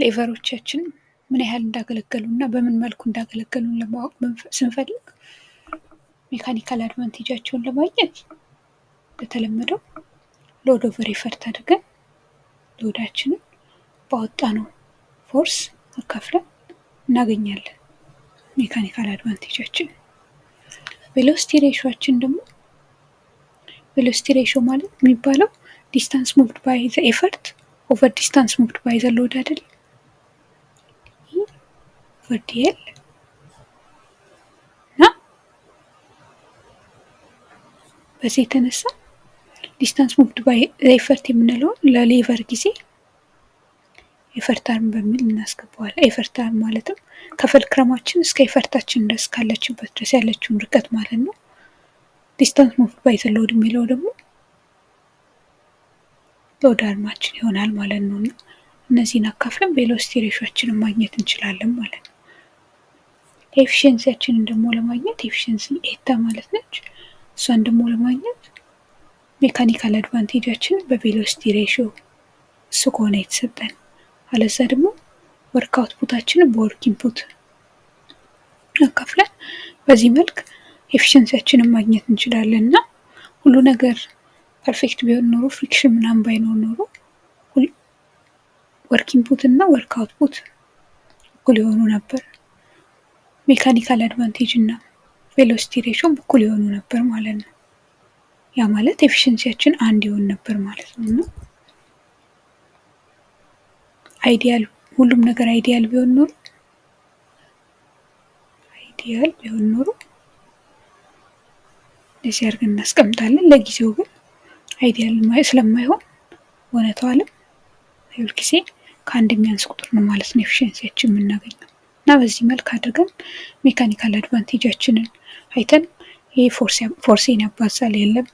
ሌቨሮቻችን ምን ያህል እንዳገለገሉ እና በምን መልኩ እንዳገለገሉን ለማወቅ ስንፈልግ ሜካኒካል አድቫንቴጃቸውን ለማግኘት እንደተለመደው ሎድ ኦቨር ኤፈርት አድርገን ሎዳችንን ባወጣነው ፎርስ አካፍለን እናገኛለን ሜካኒካል አድቫንቴጃችን። ቬሎሲቲ ሬሾአችን ደግሞ ቬሎሲቲ ሬሾ ማለት የሚባለው ዲስታንስ ሙቭድ ባይ ዘ ኤፈርት ኦቨር ዲስታንስ ሙቭድ ባይ ዘ ሎድ አይደል? ኦቨር ዲኤል እና በዚህ የተነሳ ዲስታንስ ሙቭድ ባይ ዘ ኤፈርት የምንለውን ለሌቨር ጊዜ ኤፈርት አርም በሚል እናስገባዋለን። ኤፈርት አርም ማለትም ከፈልክረማችን እስከ ኤፈርታችን ድረስ ካለችበት ድረስ ያለችውን ርቀት ማለት ነው። ዲስታንስ ሙቭድ ባይ ዘ ሎድ የሚለው ደግሞ ሎድ አርማችን ይሆናል ማለት ነው። እና እነዚህን አካፍለን ቬሎሲቲ ሬሾአችንን ማግኘት እንችላለን ማለት ነው። ኤፊሽንሲያችንን ደግሞ ለማግኘት ኤፊሽንሲ ኤታ ማለት ነች። እሷን ደግሞ ለማግኘት ሜካኒካል አድቫንቴጃችንን በቬሎሲቲ ሬሾ እሱ ከሆነ የተሰጠን፣ አለዛ ደግሞ ወርክ አውትፑታችንን በወርክ ኢንፑት አካፍለን በዚህ መልክ ኤፊሽንሲያችንን ማግኘት እንችላለን። እና ሁሉ ነገር ፐርፌክት ቢሆን ኖሮ ፍሪክሽን ምናምን ባይኖር ኖሮ ወርክ ኢንፑት እና ወርክ አውትፑት እኩል ይሆኑ ነበር። ሜካኒካል አድቫንቴጅ እና ቬሎሲቲ ሬሾ እኩል ይሆኑ ነበር ማለት ነው። ያ ማለት ኤፊሽንሲያችን አንድ ይሆን ነበር ማለት ነው። እና አይዲያል ሁሉም ነገር አይዲያል ቢሆን ኖሮ እዚህ አድርገን እናስቀምጣለን። ለጊዜው ግን አይዲያል ስለማይሆን እውነታው ዓለም ሁል ጊዜ ከአንድ የሚያንስ ቁጥር ነው ማለት ነው ኤፊሽንሲያችን የምናገኘው። እና በዚህ መልክ አድርገን ሜካኒካል አድቫንቴጃችንን አይተን ይሄ ፎርሴን ያባዛል የለም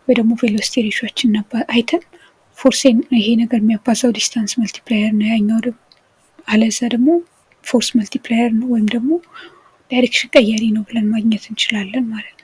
ወይ ደግሞ ቬሎሲቲ ሬሾአችንን አይተን ፎርሴን ይሄ ነገር የሚያባዛው ዲስታንስ መልቲፕላየር ነው፣ ያኛው ደግሞ አለዛ ደግሞ ፎርስ መልቲፕላየር ነው ወይም ደግሞ ዳይሬክሽን ቀያሪ ነው ብለን ማግኘት እንችላለን ማለት ነው።